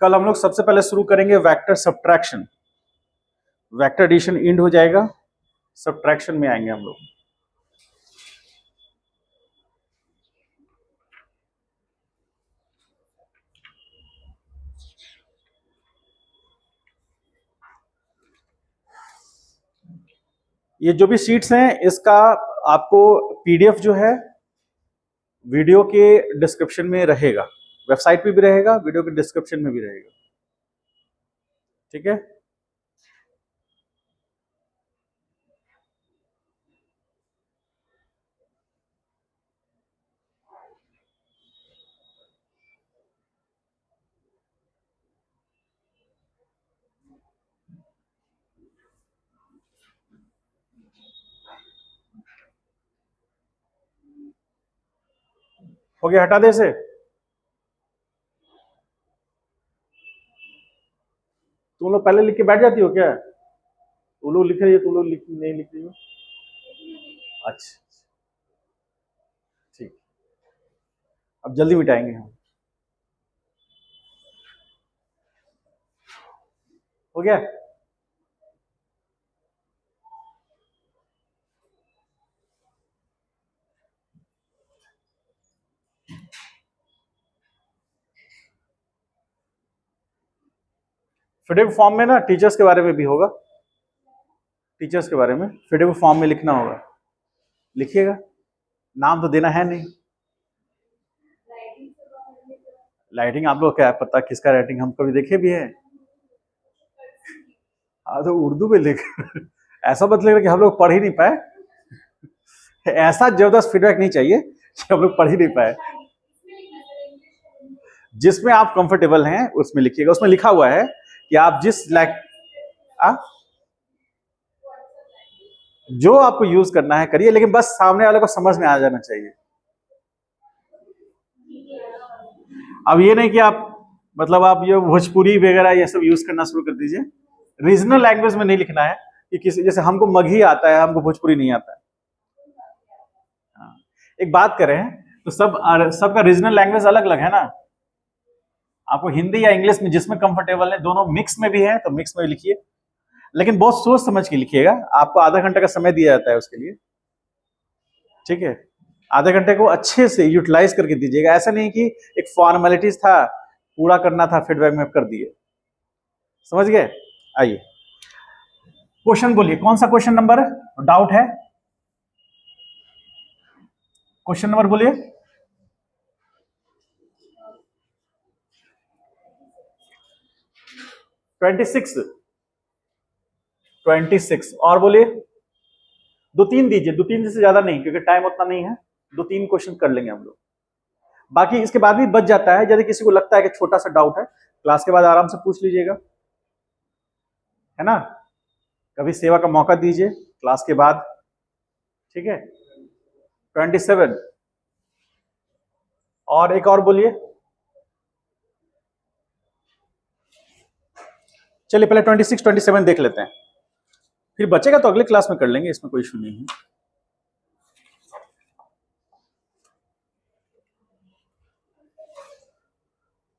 कल हम लोग सबसे पहले शुरू करेंगे vector subtraction, vector addition end हो जाएगा, सब्ट्रैक्शन में आएंगे हम लोग। ये जो भी शीट्स हैं इसका आपको पीडीएफ जो है वीडियो के डिस्क्रिप्शन में रहेगा, वेबसाइट पे भी रहेगा, वीडियो के डिस्क्रिप्शन में भी रहेगा, ठीक है। हो गया, हटा दे इसे। तुम लोग पहले लिख के बैठ जाती हो क्या? तुम लोग लिख रही हो, तुम लोग नहीं लिख रही हो? अच्छा ठीक, अब जल्दी मिटाएंगे हम। हो गया? फिडेब फॉर्म में ना टीचर्स के बारे में भी होगा, टीचर्स के बारे में फिडेब फॉर्म में लिखना होगा, लिखिएगा, नाम तो देना है नहीं। राइटिंग आप लोग क्या पता किसका राइटिंग, हम कभी देखे भी है? हाँ तो उर्दू में लिख ऐसा मत लग रहा कि हम लोग पढ़ ही नहीं पाए, ऐसा जबरदस्त फीडबैक नहीं चाहिए कि हम लोग पढ़ ही नहीं पाए। जिसमें आप कंफर्टेबल हैं उसमें लिखिएगा, उसमें लिखा हुआ है कि आप जिस जो आपको यूज करना है करिए, लेकिन बस सामने वाले को समझ में आ जाना चाहिए। अब ये नहीं कि आप मतलब आप ये भोजपुरी वगैरह ये सब यूज करना शुरू कर दीजिए, रीजनल लैंग्वेज में नहीं लिखना है कि किसी, जैसे हमको मगही आता है, हमको भोजपुरी नहीं आता है। हाँ। एक बात करें तो सबका रीजनल लैंग्वेज अलग अलग है ना, आपको हिंदी या इंग्लिश में जिसमें कंफर्टेबल है, दोनों मिक्स में भी है तो मिक्स में लिखिए, लेकिन बहुत सोच समझ के लिखिएगा, आपको आधा घंटा का समय दिया जाता है उसके लिए, ठीक है। आधे घंटे को अच्छे से यूटिलाइज करके दीजिएगा, ऐसा नहीं कि एक फॉर्मेलिटीज था पूरा करना था फीडबैक में कर दिए, समझ गए। आइए क्वेश्चन बोलिए, कौन सा क्वेश्चन नंबर डाउट है? क्वेश्चन नंबर बोलिए। 26, 26 और बोलिए। दो तीन दीजिए, दो तीन से ज्यादा नहीं, क्योंकि टाइम उतना नहीं है, दो तीन क्वेश्चन कर लेंगे हम लोग, बाकी इसके बाद भी बच जाता है। यदि किसी को लगता है कि छोटा सा डाउट है, क्लास के बाद आराम से पूछ लीजिएगा, है ना, कभी सेवा का मौका दीजिए क्लास के बाद, ठीक है। 27 और एक और बोलिए। चलिए पहले 26, 27 देख लेते हैं, फिर बचेगा तो अगले क्लास में कर लेंगे, इसमें कोई इशू नहीं है।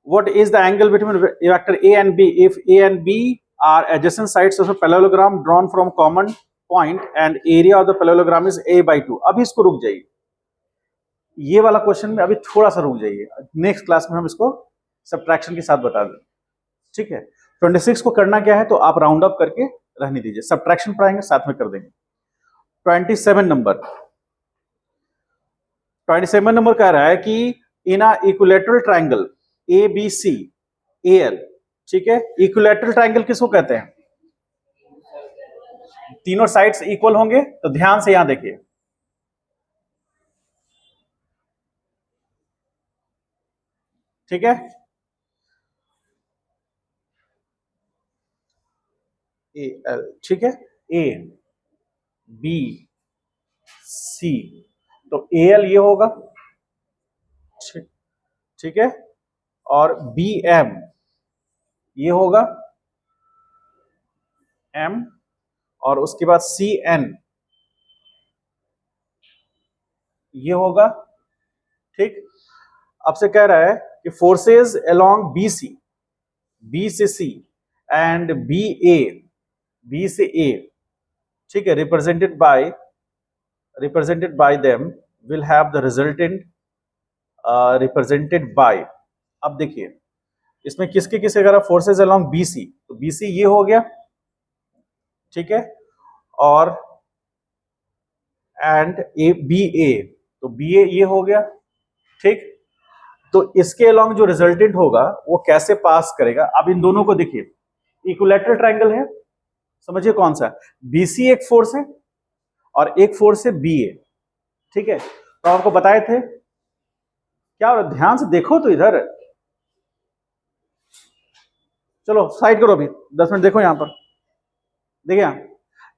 What is the angle between vector A and B if A and B are adjacent sides of a parallelogram drawn from common point and area of the parallelogram is a/2? अभी इसको रुक जाइए, ये वाला question में अभी थोड़ा सा रुक जाइए, नेक्स्ट क्लास में हम इसको सब्ट्रैक्शन के साथ बता दें, ठीक है। 26 को करना क्या है तो आप राउंड अप करके रहने दीजिए, सब्ट्रैक्शन पढ़ाएंगे साथ में कर देंगे। 27 नंबर, 27 नंबर कह रहा है कि in a equilateral triangle A B C A L, ठीक है। इक्विलैटरल ट्रायंगल किसको कहते हैं? तीनों साइड्स इक्वल होंगे, तो ध्यान से यहां देखिए, ठीक है। ए एल, ठीक है, ए बी सी, तो ए एल ये होगा, ठीक है, और बी एम ये होगा एम, और उसके बाद सी एन ये होगा, ठीक। अब से कह रहा है कि forces along B C, B से सी एंड बी से ए, ठीक है, represented by them will have the resultant represented by. अब देखिए इसमें किसके किसके अगर फोर्सेज अलोंग बीसी, तो बीसी ये हो गया, ठीक है, और एंड ए बी ए, तो बी ए ये हो गया, ठीक। तो इसके अलोंग जो रिजल्टेंट होगा वो कैसे पास करेगा, अब इन दोनों को देखिए, इक्विलैटरल ट्रायंगल है, समझिए कौन सा, बीसी एक फोर्स है और एक फोर्स है बी ए, ठीक है। तो आपको बताए थे क्या, और ध्यान से देखो तो इधर, चलो साइड करो अभी 10 मिनट देखो यहां पर, देखिए यहां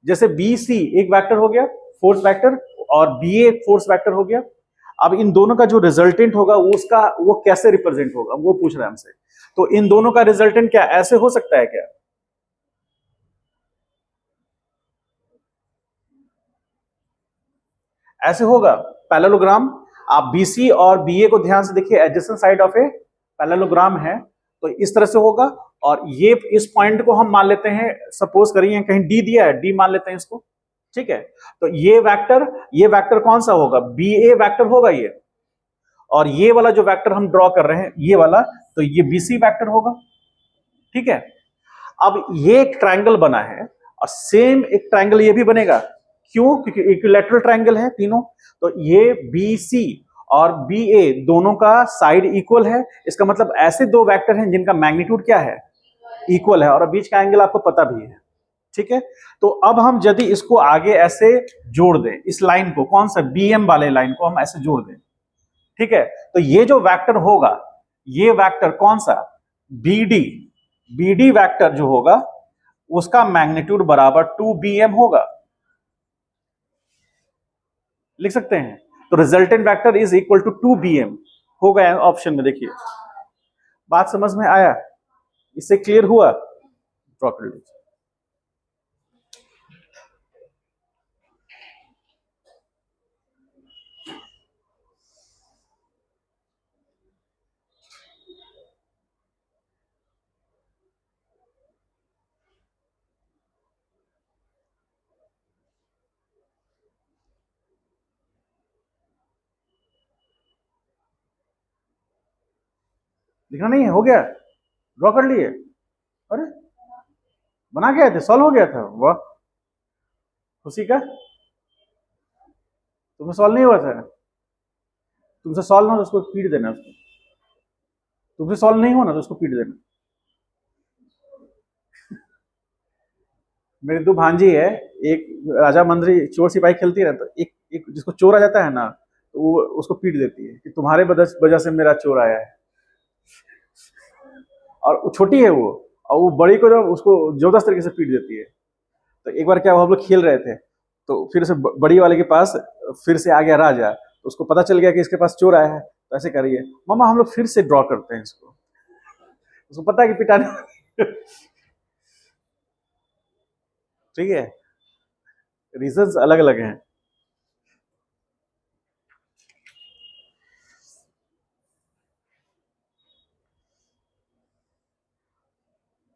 जैसे बी सी एक वेक्टर हो गया फोर्स वेक्टर और बी ए एक फोर्स वेक्टर हो गया। अब इन दोनों का जो रिजल्टेंट होगा उसका वो कैसे रिप्रेजेंट होगा वो पूछ रहा है हमसे। तो इन दोनों का रिजल्टेंट क्या ऐसे हो सकता है क्या, ऐसे होगा पैरेललोग्राम। आप बीसी और बीए को ध्यान से देखिए, adjacent side of a parallelogram है, तो इस तरह से होगा। और ये इस पॉइंट को हम मान लेते हैं, सपोज करिए कहीं डी दिया है, डी मान लेते हैं इसको, ठीक है। तो ये वेक्टर कौन सा होगा, बी ए वेक्टर होगा ये, और ये वाला जो वेक्टर हम ड्रॉ कर रहे हैं ये वाला, तो ये बीसी वेक्टर होगा, ठीक है। अब ये एक ट्रायंगल बना है और सेम एक ट्रायंगल ये भी बनेगा, क्यों, क्योंकि इक्विलैटरल ट्रायंगल है तीनों। तो ये बी सी और बी ए दोनों का साइड इक्वल है, इसका मतलब ऐसे दो वेक्टर हैं जिनका मैग्नीट्यूड क्या है, इक्वल है, और बीच का एंगल आपको पता भी है, ठीक है। तो अब हम यदि इसको आगे ऐसे जोड़ दें, इस लाइन को, कौन सा, बी एम वाले लाइन को हम ऐसे जोड़ दें, ठीक है, तो ये जो वेक्टर होगा, ये वेक्टर कौन सा, बी डी वेक्टर जो होगा उसका मैग्नीट्यूड बराबर 2bm होगा, लिख सकते हैं। तो resultant vector is equal to 2bm होगा ऑप्शन में। देखिए बात समझ में आया, इससे क्लियर हुआ, ड्रॉ कर लीजिए। लिखना नहीं है, हो गया, ड्रॉ कर लिए, अरे बना के आए थे, सॉल्व हो गया था, वाह, खुशी का, तुम्हें सॉल्व नहीं हुआ था, तुमसे सॉल्व ना हो तो उसको पीट देना, उसको, तुमसे सॉल्व नहीं होना तो उसको पीट देना। मेरी दो भांजी है, एक राजा मंत्री चोर सिपाही खेलती है ना, तो एक जिसको चोर आ जाता है ना, तो वो उसको पीट देती है कि तुम्हारे वजह से मेरा चोर आया है, और वो छोटी है वो, और वो बड़ी को उसको जबरदस्त तरीके से पीट देती है। तो एक बार क्या हुआ, हम लोग खेल रहे थे, तो फिर से बड़ी वाले के पास फिर से आ गया राजा, तो उसको पता चल गया कि इसके पास चोर आया है, तो ऐसे करिए मामा हम लोग फिर से ड्रॉ करते हैं इसको, उसको पता है कि पिटाने ठीक है, रीजंस अलग अलग हैं।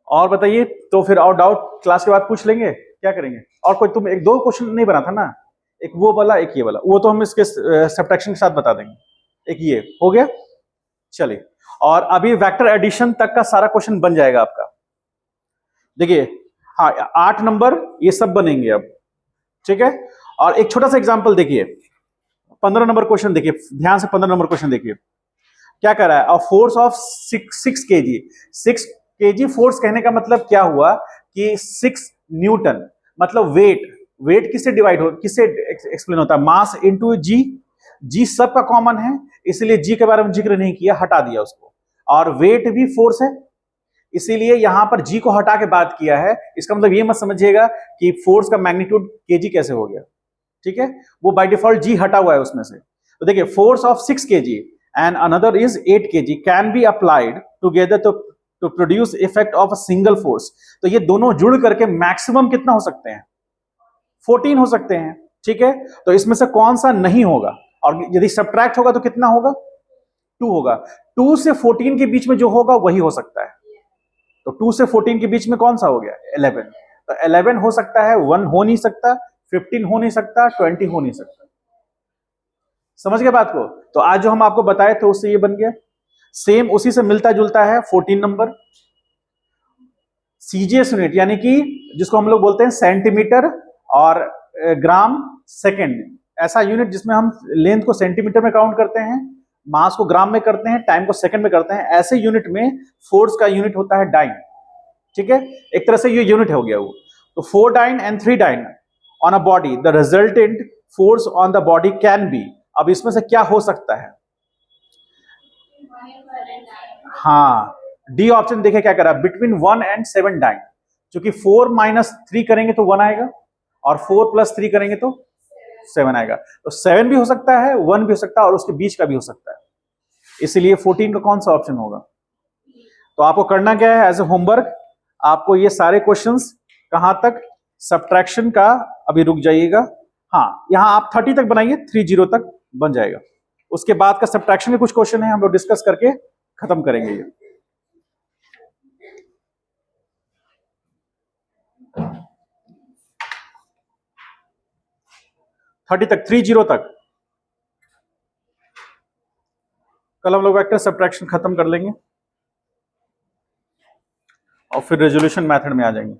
और बताइए, तो फिर और डाउट क्लास के बाद पूछ लेंगे, क्या करेंगे, और कोई, तुम एक दो क्वेश्चन नहीं बना था ना, एक वो वाला एक ये वाला, वो तो हम इसके सब्ट्रैक्शन के साथ बता देंगे, एक ये हो गया, चलिए। और अभी वेक्टर एडिशन तक का सारा क्वेश्चन बन जाएगा आपका, देखिए, हाँ 8 नंबर ये सब बनेंगे अब, ठीक है। और एक छोटा सा एग्जांपल देखिए, 15 नंबर क्वेश्चन देखिए, ध्यान से 15 नंबर क्वेश्चन देखिए, क्या कर रहा है, force of 6 KG, 6 KG force कहने का मतलब क्या हुआ कि 6 न्यूटन, मतलब वेट किससे डिवाइड हो, किससे एक्सप्लेन होता है, मास इनटू जी, जी सबका कॉमन है, इसलिए जी के बारे में जिक्र नहीं किया, हटा दिया उसको, और वेट भी फोर्स है, इसीलिए यहां पर जी को हटा के बात किया है। इसका मतलब ये मत समझिएगा कि फोर्स का मैग्नीट्यूड केजी कैसे हो गया, ठीक है, वो बाय डिफॉल्ट जी हटा हुआ है उसमें से। तो देखिए, force of 6 KG and another is 8 KG can be applied together to produce effect of a single force. तो ये दोनों जुड़ करके मैक्सिमम कितना हो सकते हैं, 14 हो सकते हैं, ठीक है। तो इसमें से कौन सा नहीं होगा, और यदि सब्ट्रैक्ट होगा तो कितना होगा, 2 होगा, 2 से 14 के बीच में जो होगा वही हो सकता है, तो 2 से 14 के बीच में कौन सा हो गया? 11। तो 11 हो सकता है, 1 हो नहीं सकता, 15 हो नहीं सकता, 20 हो नहीं सकता। समझ गए बात को? तो आज जो हम आपको बताए थे उससे ये बन गया। सेम उसी से मिलता जुलता है 14 नंबर, सीजीएस यूनिट, यानी कि जिसको हम लोग बोलते हैं सेंटीमीटर और ग्राम सेकंड, ऐसा यूनिट जिसमें हम लेंथ को सेंटीमीटर में काउंट करते हैं, मास को ग्राम में करते हैं, टाइम को सेकंड में करते हैं। ऐसे यूनिट में फोर्स का यूनिट होता है डाइन। ठीक है, एक तरह से ये यूनिट हो गया वो। तो 4 dyne and 3 dyne on a body, the resultant force on the body can be. अब इसमें से क्या हो सकता है? हाँ, डी ऑप्शन देखिए क्या करा, बिटवीन 1 एंड 7 डाइन। क्योंकि 4 माइनस 3 करेंगे तो 1 आएगा, और 4 प्लस 3 करेंगे तो 7 आएगा। तो 7 भी हो सकता है, 1 भी हो सकता है, और उसके बीच का भी हो सकता है। इसलिए 14 का कौन सा ऑप्शन होगा? तो आपको करना क्या है एज ए होमवर्क, आपको ये सारे क्वेश्चंस कहां तक, सब्ट्रैक्शन का, अभी रुक जाइएगा, हाँ यहां आप 30 तक बनाइए, 30 तक बन जाएगा। उसके बाद का सब्ट्रैक्शन के कुछ क्वेश्चन है, हम लोग डिस्कस करके खत्म करेंगे ये। थर्टी तक, 30 तक। कल हम लोग वेक्टर सब्ट्रैक्शन खत्म कर लेंगे और फिर रेजोल्यूशन मेथड में आ जाएंगे।